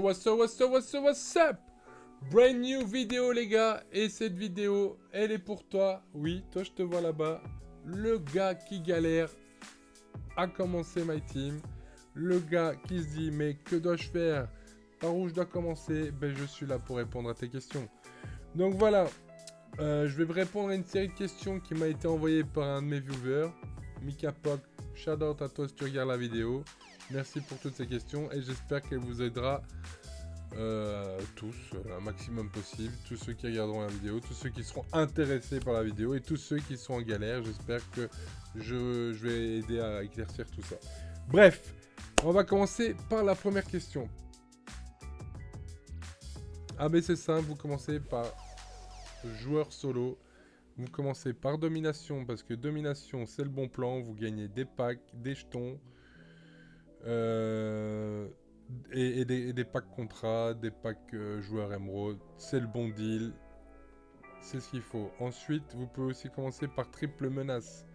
What's up? Brand new vidéo les gars, et cette vidéo, elle est pour toi. Oui, toi je te vois là-bas. Le gars qui galère à commencer My Team. Le gars qui se dit, mais que dois-je faire? Par où je dois commencer? Ben je suis là pour répondre à tes questions. Donc voilà, je vais répondre à une série de questions qui m'a été envoyée par un de mes viewers. Mika Pok, shout out à toi si tu regardes la vidéo. Merci pour toutes ces questions et j'espère qu'elle vous aidera tous, un maximum possible. Tous ceux qui regarderont la vidéo, tous ceux qui seront intéressés par la vidéo et tous ceux qui sont en galère. J'espère que je vais aider à éclaircir tout ça. Bref, on va commencer par la première question. Ah mais c'est simple, vous commencez par joueur solo. Vous commencez par domination, parce que domination, c'est le bon plan. Vous gagnez des packs, des jetons, et des packs contrats, des packs joueurs émeraude. C'est le bon deal. C'est ce qu'il faut. Ensuite, vous pouvez aussi commencer par triple menace.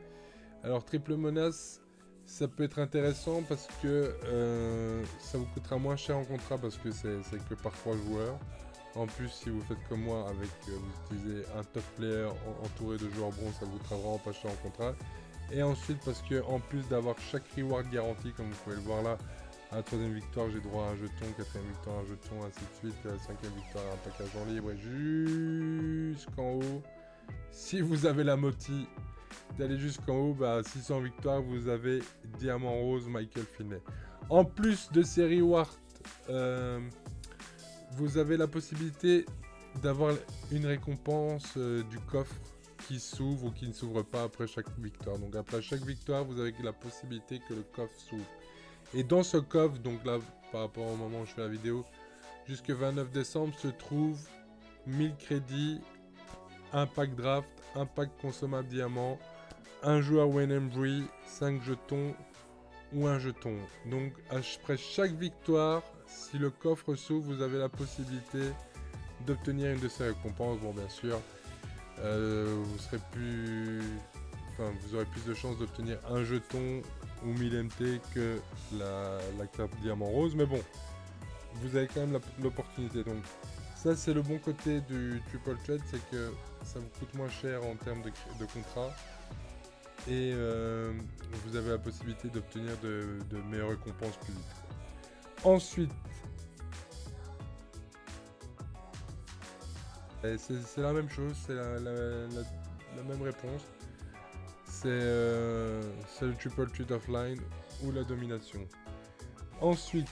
Alors, triple menace, ça peut être intéressant parce que ça vous coûtera moins cher en contrat parce que c'est que par 3 joueurs. En plus, si vous faites comme moi, avec vous utilisez un top player entouré de joueurs bronze, ça vous coûtera vraiment pas cher en contrat. Et ensuite, parce que en plus d'avoir chaque reward garanti, comme vous pouvez le voir là, à la 3ème victoire, j'ai droit à un jeton, 4ème victoire, un jeton, ainsi de suite, 5ème victoire, un package en libre, et jusqu'en haut. Si vous avez la moti d'aller jusqu'en haut, bah 600 victoires, vous avez Diamant Rose, Michael Finney. En plus de ces rewards, vous avez la possibilité d'avoir une récompense du coffre qui s'ouvre ou qui ne s'ouvre pas après chaque victoire. Donc après chaque victoire, vous avez la possibilité que le coffre s'ouvre. Et dans ce coffre, donc là, par rapport au moment où je fais la vidéo, jusqu'au 29 décembre se trouve 1000 crédits, un pack draft, un pack consommable diamant, un joueur Wayne Embry, 5 jetons ou un jeton. Donc après chaque victoire, si le coffre s'ouvre, vous avez la possibilité d'obtenir une de ces récompenses. Bon, bien sûr, vous aurez plus de chances d'obtenir un jeton ou 1000 MT que la carte diamant rose, mais bon, vous avez quand même l'opportunité. Donc ça, c'est le bon côté du triple trade, c'est que ça vous coûte moins cher en termes de contrat. Et vous avez la possibilité d'obtenir de meilleures récompenses plus vite. Ensuite, c'est la même chose, c'est la même réponse. C'est le triple threat offline ou la domination. Ensuite,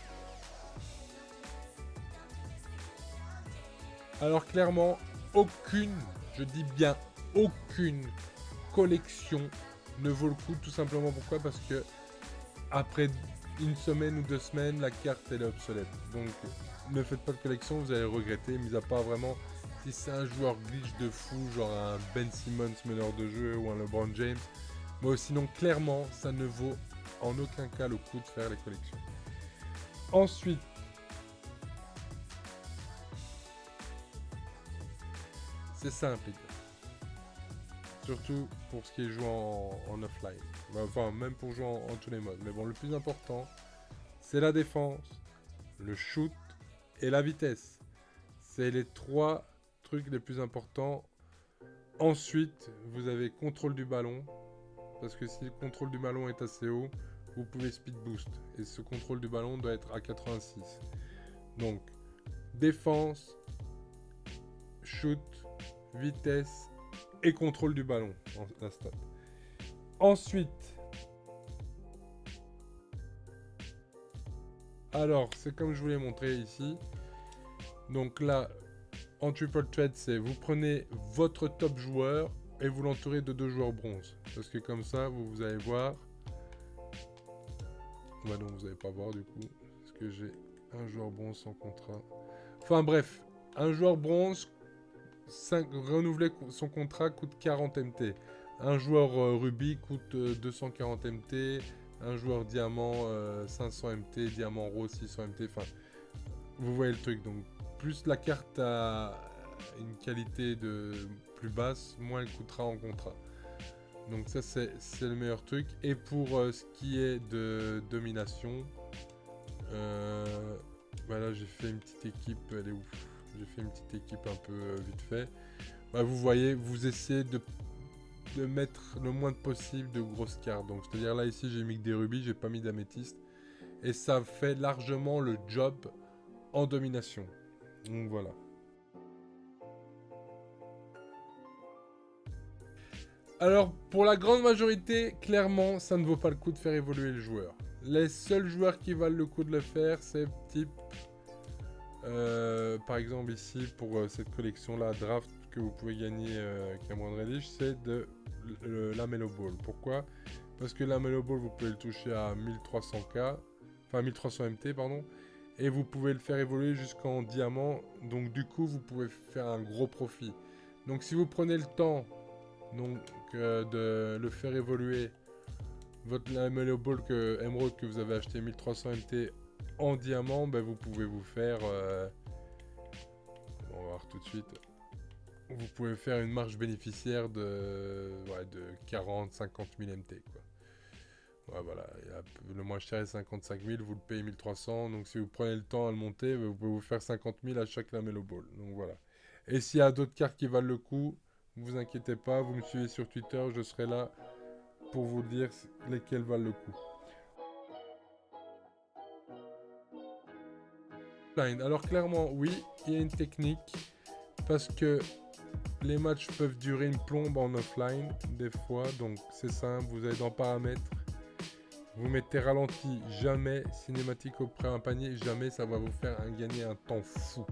alors clairement, aucune, je dis bien aucune collection ne vaut le coup, tout simplement. Pourquoi? Parce que après une semaine ou 2 semaines, la carte elle est obsolète. Donc ne faites pas de collection, vous allez regretter, mis à part vraiment si c'est un joueur glitch de fou, genre un Ben Simmons meneur de jeu ou un LeBron James. Mais sinon, clairement, ça ne vaut en aucun cas le coup de faire les collections. Ensuite, c'est simple, les gars. Surtout pour ce qui est joué en offline. Enfin, même pour jouer en tous les modes. Mais bon, le plus important, c'est la défense, le shoot et la vitesse. C'est les 3 trucs les plus importants. Ensuite, vous avez contrôle du ballon. Parce que si le contrôle du ballon est assez haut, vous pouvez speed boost. Et ce contrôle du ballon doit être à 86. Donc, défense, shoot, vitesse et contrôle du ballon, la stat. Ensuite, alors, c'est comme je vous l'ai montré ici. Donc là, en triple threat, c'est vous prenez votre top joueur et vous l'entourez de 2 joueurs bronze. Parce que comme ça, vous allez voir. Bah non, vous n'allez pas voir du coup. Parce que j'ai un joueur bronze sans contrat. Enfin bref, un joueur bronze, renouveler son contrat coûte 40 MT. Un joueur rubis coûte 240 MT. Un joueur diamant 500 MT. Diamant rose 600 MT. Enfin, vous voyez le truc. Donc plus la carte a une qualité plus basse, moins elle coûtera en contrat. Donc ça c'est le meilleur truc. Et pour ce qui est de domination, Voilà, j'ai fait une petite équipe, elle est ouf. J'ai fait une petite équipe un peu vite fait. Bah, vous voyez, vous essayez de mettre le moins possible de grosses cartes. Donc, c'est-à-dire là, ici, j'ai mis que des rubis, j'ai pas mis d'améthyste. Et ça fait largement le job en domination. Donc, voilà. Alors, pour la grande majorité, clairement, ça ne vaut pas le coup de faire évoluer le joueur. Les seuls joueurs qui valent le coup de le faire, c'est type... par exemple ici, pour cette collection-là, Draft, que vous pouvez gagner Cameron Reddish, c'est de la Melo Ball. Pourquoi? Parce que la Melo Ball, vous pouvez le toucher à 1300K, enfin 1300 MT, pardon, et vous pouvez le faire évoluer jusqu'en diamant, donc du coup, vous pouvez faire un gros profit. Donc si vous prenez le temps donc, de le faire évoluer, votre Melo Ball Emerald que vous avez acheté 1300 MT en diamant, ben vous pouvez vous faire... on va voir tout de suite. Vous pouvez faire une marge bénéficiaire de 40-50 000 MT. Quoi. Ouais, voilà, le moins cher est 55 000, vous le payez 1300. Donc si vous prenez le temps à le monter, vous pouvez vous faire 50 000 à chaque Lamelo Ball. Donc voilà. Et s'il y a d'autres cartes qui valent le coup, ne vous inquiétez pas, vous me suivez sur Twitter, je serai là pour vous dire lesquelles valent le coup. Alors clairement, oui, il y a une technique, parce que les matchs peuvent durer une plombe en offline, des fois, donc c'est simple, vous allez dans paramètres, vous mettez ralenti, jamais, cinématique auprès d'un panier, jamais, ça va vous faire gagner un temps fou,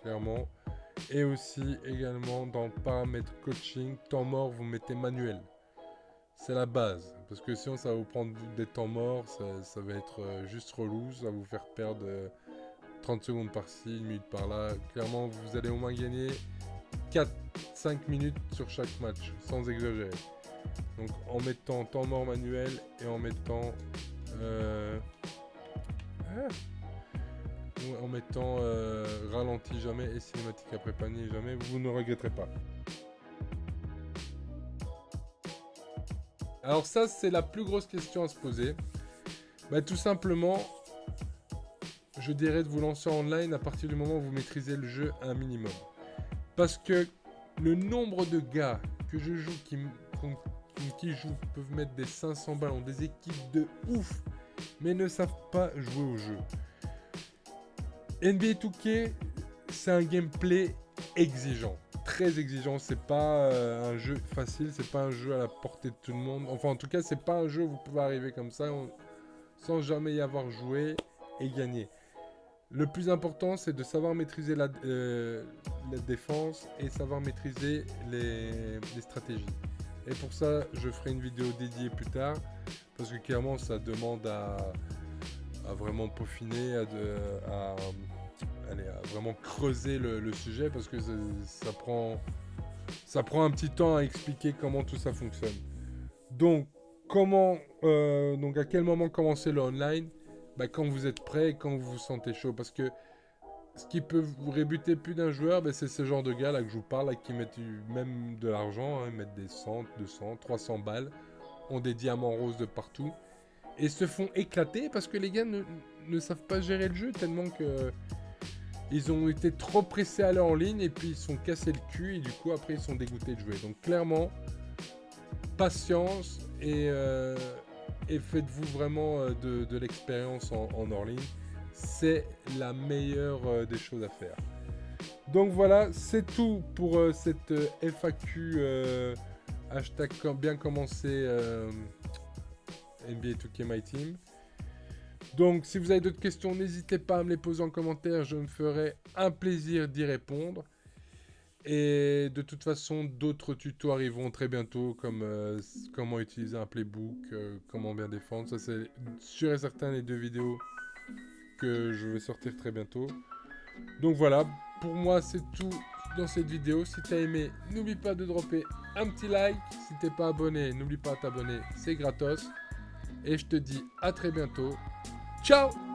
clairement. Et aussi, également, dans paramètres coaching, temps mort, vous mettez manuel. C'est la base, parce que sinon ça va vous prendre des temps morts, ça va être juste relou, ça va vous faire perdre 30 secondes par-ci, 1 minute par-là. Clairement, vous allez au moins gagner 4-5 minutes sur chaque match, sans exagérer. Donc en mettant temps mort manuel et en mettant ralenti jamais et cinématique après panier jamais, vous ne regretterez pas. Alors ça, c'est la plus grosse question à se poser. Bah, tout simplement, je dirais de vous lancer en online à partir du moment où vous maîtrisez le jeu un minimum. Parce que le nombre de gars que je joue qui jouent peuvent mettre des 500 balles en des équipes de ouf, mais ne savent pas jouer au jeu. NBA 2K, c'est un gameplay exigeant, très exigeant. C'est pas un jeu facile, c'est pas un jeu à la portée de tout le monde. Enfin, en tout cas, c'est pas un jeu où vous pouvez arriver comme ça sans jamais y avoir joué et gagner. Le plus important, c'est de savoir maîtriser la défense et savoir maîtriser les stratégies. Et pour ça, je ferai une vidéo dédiée plus tard, parce que clairement, ça demande à vraiment peaufiner, à vraiment creuser le sujet, parce que ça prend un petit temps à expliquer comment tout ça fonctionne. Donc, à quel moment commencer le online? Bah, quand vous êtes prêt et quand vous vous sentez chaud, parce que ce qui peut vous rébuter plus d'un joueur, bah, c'est ce genre de gars là que je vous parle, là, qui mettent même de l'argent, hein, mettent des 100, 200, 300 balles, ont des diamants roses de partout, et se font éclater parce que les gars ne savent pas gérer le jeu, tellement que ils ont été trop pressés à aller en ligne, et puis ils se sont cassés le cul, et du coup après ils sont dégoûtés de jouer. Donc clairement, patience, et faites-vous vraiment de l'expérience en hors ligne. C'est la meilleure des choses à faire. Donc voilà, c'est tout pour cette FAQ hashtag bien commencé NBA 2K My Team. Donc si vous avez d'autres questions, n'hésitez pas à me les poser en commentaire, je me ferai un plaisir d'y répondre. Et de toute façon, d'autres tutos arriveront très bientôt, comme comment utiliser un playbook, comment bien défendre. Ça, c'est sûr et certain les 2 vidéos que je vais sortir très bientôt. Donc voilà, pour moi, c'est tout dans cette vidéo. Si tu as aimé, n'oublie pas de dropper un petit like. Si tu n'es pas abonné, n'oublie pas de t'abonner, c'est gratos. Et je te dis à très bientôt. Ciao!